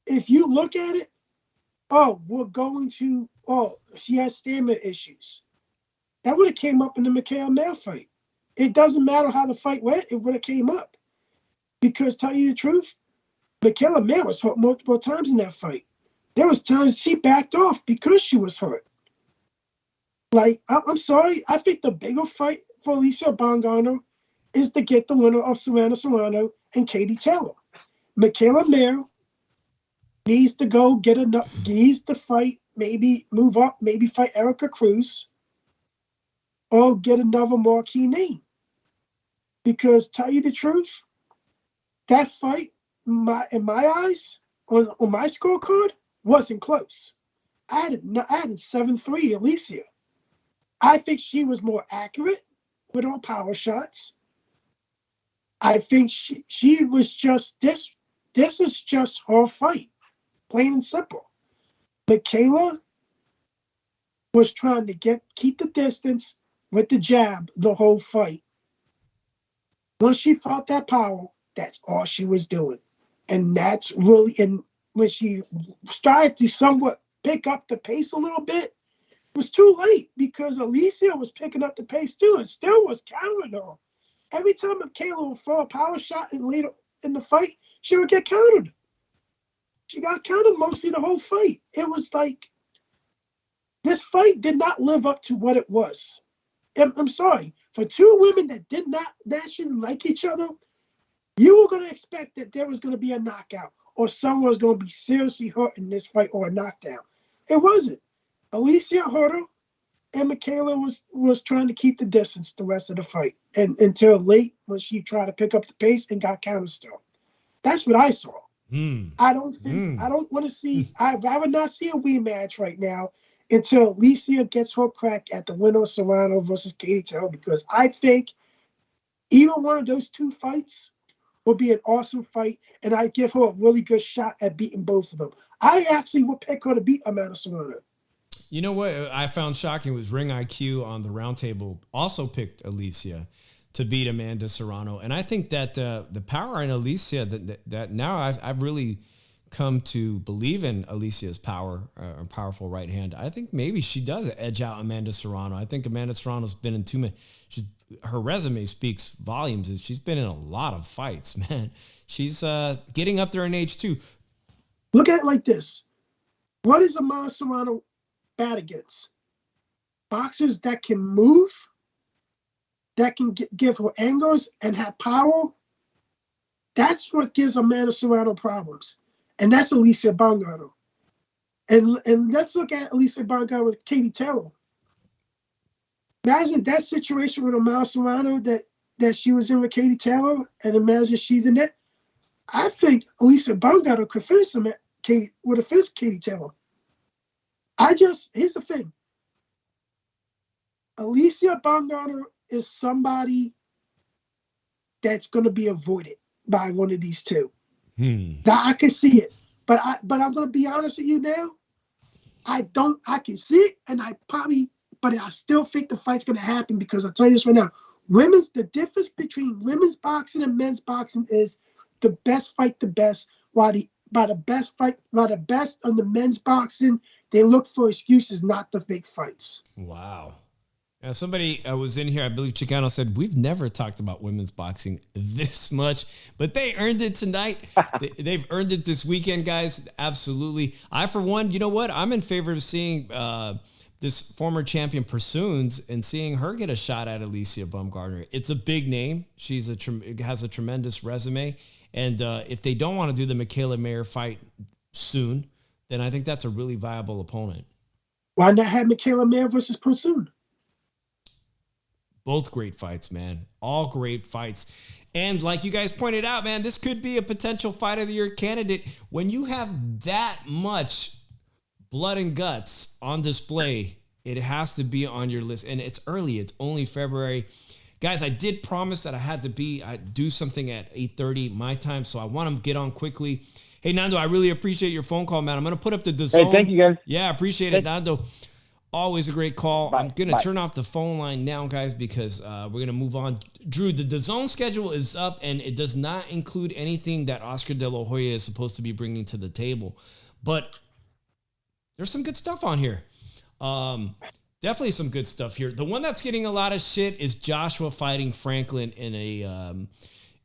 if you look at it, she has stamina issues. That would have came up in the Michaela Mare fight. It doesn't matter how the fight went, it would have came up. Because, tell you the truth, Michaela Mare was hurt multiple times in that fight. There was times she backed off because she was hurt. Like, I'm sorry, I think the bigger fight for Alicia Bongano is to get the winner of Savannah Serrano and Katie Taylor. Michaela Mare needs to fight, maybe move up, maybe fight Erica Cruz, or get another marquee name. Because, tell you the truth, that fight, in my eyes, on my scorecard, wasn't close. I had it 7-3 Alicia. I think she was more accurate with her power shots. I think she was just this. This is just her fight, plain and simple. Michaela was trying to keep the distance with the jab the whole fight. Once she felt that power, that's all she was doing. And that's really, and when she started to somewhat pick up the pace a little bit, it was too late because Alicia was picking up the pace too and still was countering her. Every time Michaela would throw a power shot and later in the fight, she would get countered. She got countered mostly the whole fight. It was like, this fight did not live up to what it was. I'm sorry, for two women that did not naturally like each other, you were going to expect that there was going to be a knockout or someone was going to be seriously hurt in this fight or a knockdown. It wasn't. Alicia hurt her, and Michaela was trying to keep the distance the rest of the fight, and until late when she tried to pick up the pace and got counter still. That's what I saw. I don't want to see. I'd rather not see a rematch right now until Alicia gets her crack at the winner of Serrano versus Katie Taylor, because I think either one of those two fights would be an awesome fight, and I give her a really good shot at beating both of them. I actually would pick her to beat Amanda Serrano. You know what I found shocking was Ring IQ on the roundtable also picked Alicia to beat Amanda Serrano, and I think that the power in Alicia that now I've really come to believe in Alicia's power, powerful right hand. I think maybe she does edge out Amanda Serrano. I think Amanda Serrano's been in too many. Her resume speaks volumes. She's been in a lot of fights, man. She's getting up there in age too. Look at it like this: what is Amanda Serrano bad against? Boxers that can move, that can give her angles and have power. That's what gives Amanda Serrano problems. And that's Alicia Bongano. And let's look at Alicia Bongano with Katie Taylor. Imagine that situation with Amanda Serrano that she was in with Katie Taylor, and imagine she's in it. I think Alicia Bongano could finish would have finished Katie Taylor. Here's the thing. Alicia Bongano is somebody that's going to be avoided by one of these two. That I can see it. But I'm going to be honest with you now. I can see it, and but I still think the fight's going to happen, because I'll tell you this right now. The difference between women's boxing and men's boxing is the best fight the best, while the best of the men's boxing, they look for excuses not to make fights. Wow. Now, somebody was in here, I believe Chicano said, we've never talked about women's boxing this much, but they earned it tonight. They've earned it this weekend, guys. Absolutely. I, for one, you know what? I'm in favor of seeing the this former champion pursues and seeing her get a shot at Alicia Baumgartner. It's a big name. She's has a tremendous resume. And if they don't want to do the Michaela Mayer fight soon, then I think that's a really viable opponent. Why not have Michaela Mayer versus Pursuit? Both great fights, man. All great fights. And like you guys pointed out, man, this could be a potential fight of the year candidate. When you have that much blood and guts on display, it has to be on your list. And it's early. It's only February. Guys, I did promise that I'd do something at 8:30 my time, so I want to get on quickly. Hey, Nando, I really appreciate your phone call, man. I'm going to put up the DAZN. Hey, thank you, guys. Yeah, appreciate it, Nando. Always a great call. Bye. I'm going to turn off the phone line now, guys, because we're going to move on. Drew, the DAZN schedule is up, and it does not include anything that Oscar De La Hoya is supposed to be bringing to the table. But there's some good stuff on here. Definitely some good stuff here. The one that's getting a lot of shit is Joshua fighting Franklin in a,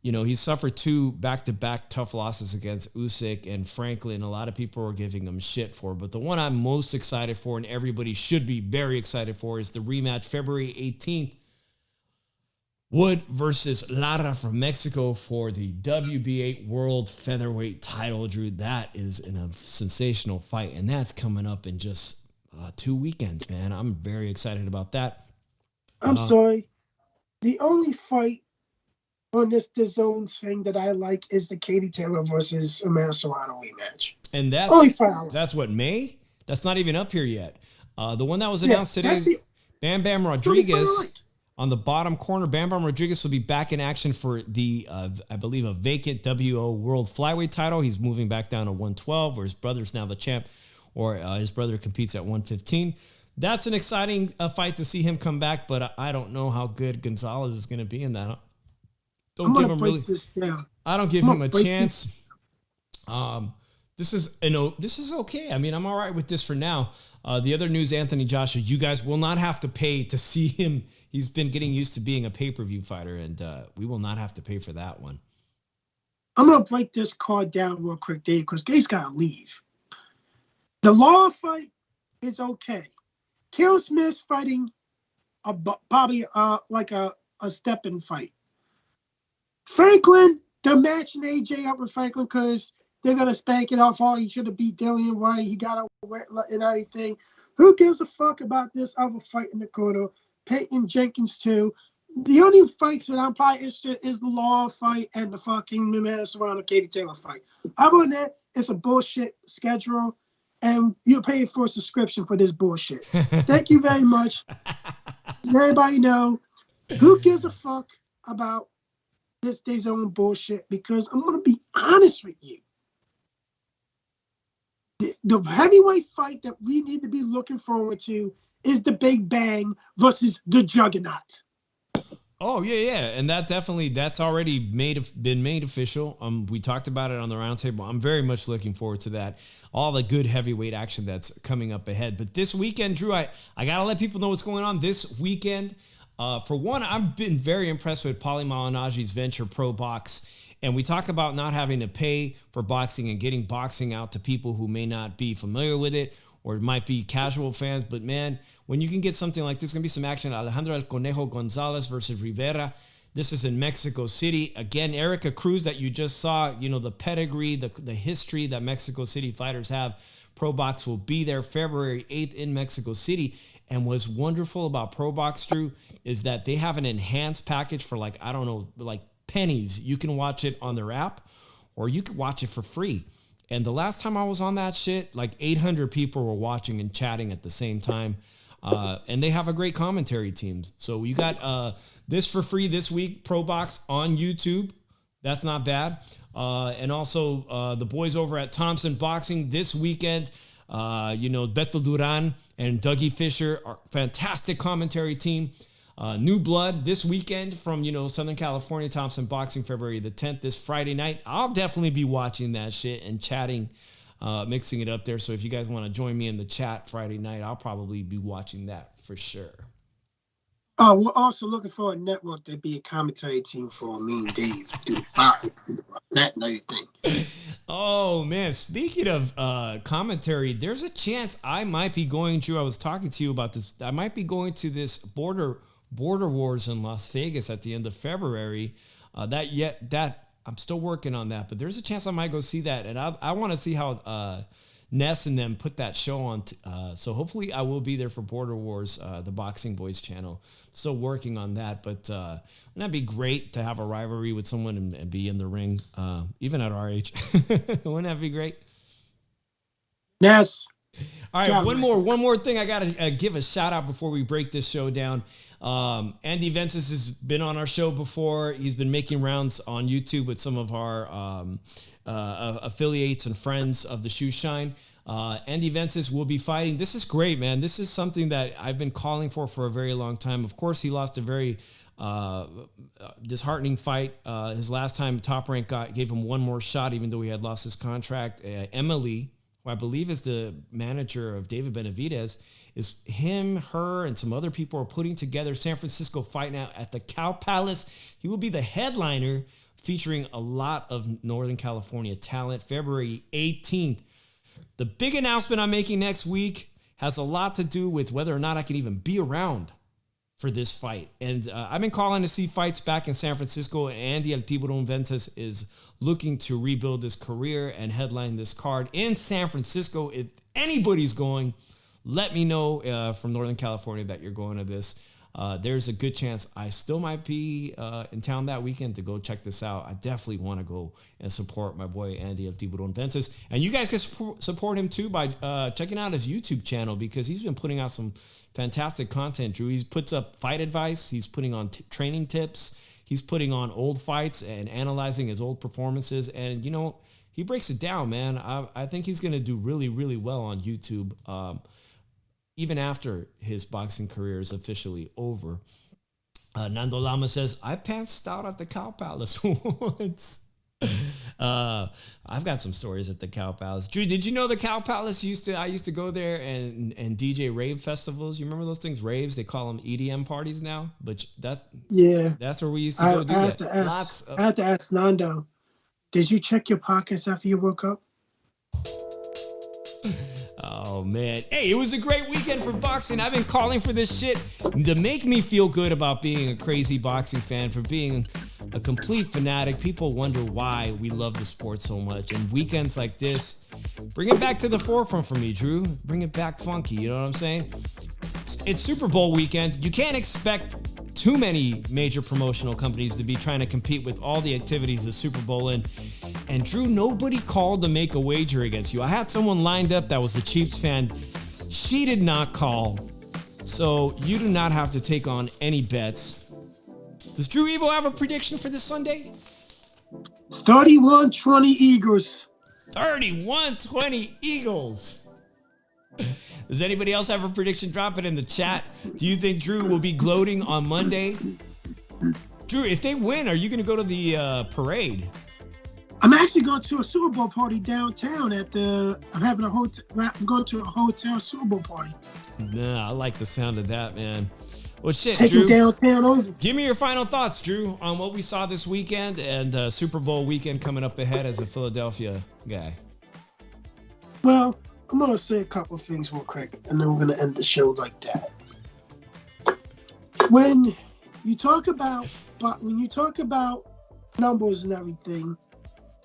he suffered 2 back-to-back tough losses against Usyk and Franklin. A lot of people are giving him shit for, but the one I'm most excited for, and everybody should be very excited for, is the rematch February 18th. Wood versus Lara from Mexico for the WBA World Featherweight title, Drew. That is a sensational fight, and that's coming up in just 2 weekends, man. I'm very excited about that. I'm sorry. The only fight on this DAZN thing that I like is the Katie Taylor versus Amanda Serrano rematch. And that's what, May? That's not even up here yet. The one that was announced today, Bam Bam Rodriguez on the bottom corner. Bam Bam Rodriguez will be back in action for the, I believe, a vacant WO World Flyweight title. He's moving back down to 112, where his brother's now the champ, or his brother competes at 115. That's an exciting fight to see him come back, but I don't know how good Gonzalez is going to be in that. I don't give him a chance. This is okay. I mean, I'm all right with this for now. The other news, Anthony Joshua, you guys will not have to pay to see him. He's been getting used to being a pay-per-view fighter, and we will not have to pay for that one. I'm going to break this card down real quick, Dave, because Dave's got to leave. The Law fight is okay. Kale Smith's fighting probably like a step-in fight. Franklin, they're matching AJ up with Franklin because they're going to spank it off. Oh, he should have beat Dillian White. He got away and everything. Who gives a fuck about this other fight in the corner? Peyton Jenkins, too. The only fights that I'm probably interested in is the Law fight and the fucking Amanda Serrano Katie Taylor fight. Other than that, it's a bullshit schedule, and you're paying for a subscription for this bullshit. Thank you very much. Everybody know, who gives a fuck about this DAZN bullshit? Because I'm going to be honest with you. The heavyweight fight that we need to be looking forward to is the Big Bang versus the Juggernaut. Oh, yeah. And that's already been made official. We talked about it on the roundtable. I'm very much looking forward to that. All the good heavyweight action that's coming up ahead. But this weekend, Drew, I got to let people know what's going on this weekend. For one, I've been very impressed with Paulie Malignaggi's venture Pro Box. And we talk about not having to pay for boxing and getting boxing out to people who may not be familiar with it or might be casual fans. But, man, when you can get something like this, going to be some action. Alejandro El Conejo Gonzalez versus Rivera. This is in Mexico City. Again, Erica Cruz that you just saw, the pedigree, the history that Mexico City fighters have. Pro Box will be there February 8th in Mexico City. And what's wonderful about Pro Box, Drew, is that they have an enhanced package for pennies. You can watch it on their app or you can watch it for free. And the last time I was on that shit, 800 people were watching and chatting at the same time. And they have a great commentary team. So you got this for free this week, Pro Box on YouTube. That's not bad. And also the boys over at Thompson Boxing this weekend, Beto Duran and Dougie Fisher are fantastic commentary team. New Blood this weekend from, Southern California, Thompson Boxing, February the 10th, this Friday night. I'll definitely be watching that shit and chatting, mixing it up there. So if you guys want to join me in the chat Friday night, I'll probably be watching that for sure. Oh, we're also looking for a network to be a commentary team for me and Dave. that and everything. Oh man, speaking of commentary, there's a chance I might be going, Drew. I was talking to you about this. I might be going to this border wars in Las Vegas at the end of February. That I'm still working on that, but there's a chance I might go see that, and I want to see how Ness and them put that show on. So hopefully I will be there for Border Wars, the Boxing Boys channel. Still working on that, but wouldn't that be great to have a rivalry with someone and be in the ring, even at our age? Wouldn't that be great? Yes. All right, one more thing I got to give a shout out before we break this show down. Andy Vences has been on our show before. He's been making rounds on YouTube with some of our affiliates and friends of the Shoe Shine. Andy Vences will be fighting. This is great, man. This is something that I've been calling for a very long time. Of course, he lost a very disheartening fight. His last time, Top Rank gave him one more shot, even though he had lost his contract. Emily, who I believe is the manager of David Benavidez, is him, her, and some other people are putting together San Francisco Fight Now at the Cow Palace. He will be the headliner, featuring a lot of Northern California talent, February 18th. The big announcement I'm making next week has a lot to do with whether or not I can even be around for this fight. And I've been calling to see fights back in San Francisco. Andy El Tiburon Vences is looking to rebuild his career and headline this card in San Francisco. If anybody's going, let me know from Northern California that you're going to this. There's a good chance I still might be in town that weekend to go check this out. I definitely want to go and support my boy Andy El Tiburon Vences. And you guys can support him too by checking out his YouTube channel, because he's been putting out some fantastic content, Drew. He puts up fight advice. He's putting on training tips. He's putting on old fights and analyzing his old performances. And, you know, he breaks it down, man. I think he's going to do really, really well on YouTube. Even after his boxing career is officially over. Nando Lama says, I pantsed out at the Cow Palace once. I've got some stories at the Cow Palace. Drew, did you know the Cow Palace I used to go there and DJ rave festivals? You remember those things? Raves, they call them EDM parties now. But that's where we used to go do that. I have to ask Nando, did you check your pockets after you woke up? Oh, man. Hey, it was a great weekend for boxing. I've been calling for this shit to make me feel good about being a crazy boxing fan, for being a complete fanatic. People wonder why we love the sport so much. And weekends like this, bring it back to the forefront for me, Drew. Bring it back funky, you know what I'm saying? It's Super Bowl weekend. You can't expect too many major promotional companies to be trying to compete with all the activities of Super Bowl. And Drew, nobody called to make a wager against you. I had someone lined up that was a Chiefs fan. She did not call. So you do not have to take on any bets. Does Drew Evo have a prediction for this Sunday? 31-20 Eagles. 31-20 Eagles. Does anybody else have a prediction? Drop it in the chat. Do you think Drew will be gloating on Monday? Drew, if they win, are you going to go to the parade? I'm actually going to a Super Bowl party downtown I'm going to a hotel Super Bowl party. Nah, I like the sound of that, man. Well, shit, Taking Drew. Downtown over. Give me your final thoughts, Drew, on what we saw this weekend and Super Bowl weekend coming up ahead as a Philadelphia guy. Well, I'm going to say a couple of things real quick, and then we're going to end the show like that. When you talk about numbers and everything,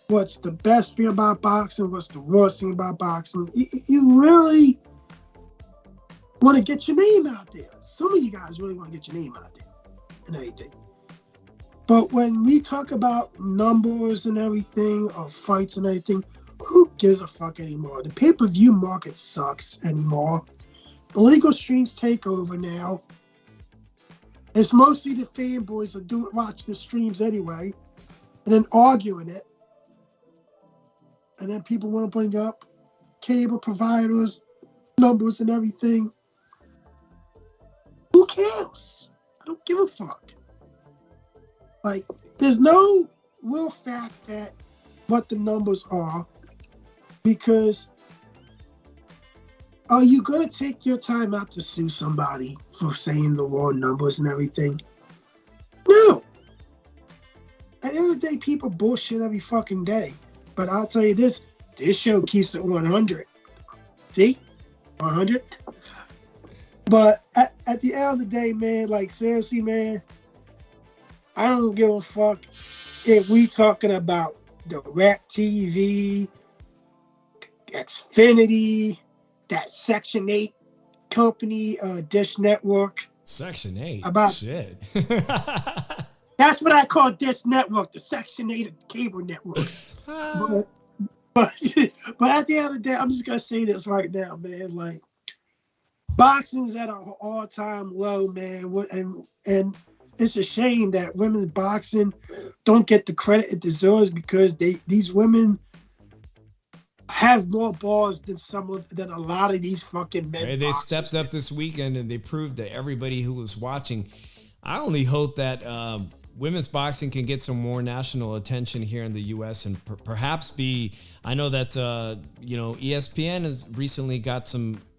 what's the best thing about boxing, what's the worst thing about boxing, you really want to get your name out there. Some of you guys really want to get your name out there and everything. But when we talk about numbers and everything, or fights and everything, who gives a fuck anymore? The pay-per-view market sucks anymore. The legal streams take over now. It's mostly the fanboys that watch the streams anyway, and then arguing it. And then people want to bring up cable providers, numbers and everything. Who cares? I don't give a fuck. Like, there's no real fact that what the numbers are, because are you going to take your time out to sue somebody for saying the wrong numbers and everything? No. at the end of the day, people bullshit every fucking day. But I'll tell you this show keeps it 100. See? 100. But at the end of the day, man, like seriously, man, I don't give a fuck if we talking about Direct TV, Xfinity, that Section 8 company, Dish Network. Section 8? About shit. That's what I call Dish Network, the Section 8 of cable networks. but at the end of the day, I'm just going to say this right now, man. Like, boxing's at an all-time low, man. And it's a shame that women's boxing don't get the credit it deserves because these women have more balls than than a lot of these fucking men. Hey, they stepped up this weekend and they proved to everybody who was watching. I only hope that women's boxing can get some more national attention here in the U.S. and perhaps be. I know that ESPN has recently got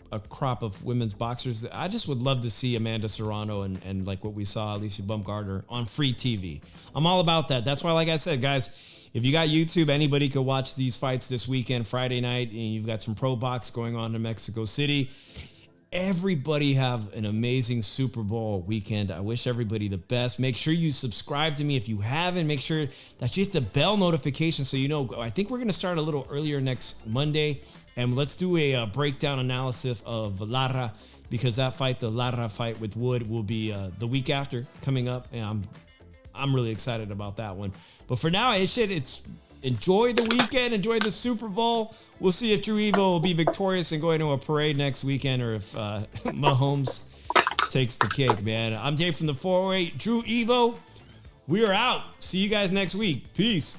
a crop of women's boxers. I just would love to see Amanda Serrano and like what we saw Alicia Baumgartner on free TV. I'm all about that. That's why, like I said, guys, if you got YouTube, anybody could watch these fights this weekend, Friday night, and you've got some pro box going on in Mexico City. Everybody have an amazing Super Bowl weekend. I wish everybody the best. Make sure you subscribe to me if you haven't. Make sure that you hit the bell notification so you know. I think we're going to start a little earlier next Monday. And let's do a breakdown analysis of Lara because that fight, the Lara fight with Wood, will be the week after coming up. And I'm really excited about that one. But for now, it's enjoy the weekend. Enjoy the Super Bowl. We'll see if Drew Evo will be victorious and going to a parade next weekend or if Mahomes takes the cake, man. I'm Dave from the 408. Drew Evo, we are out. See you guys next week. Peace.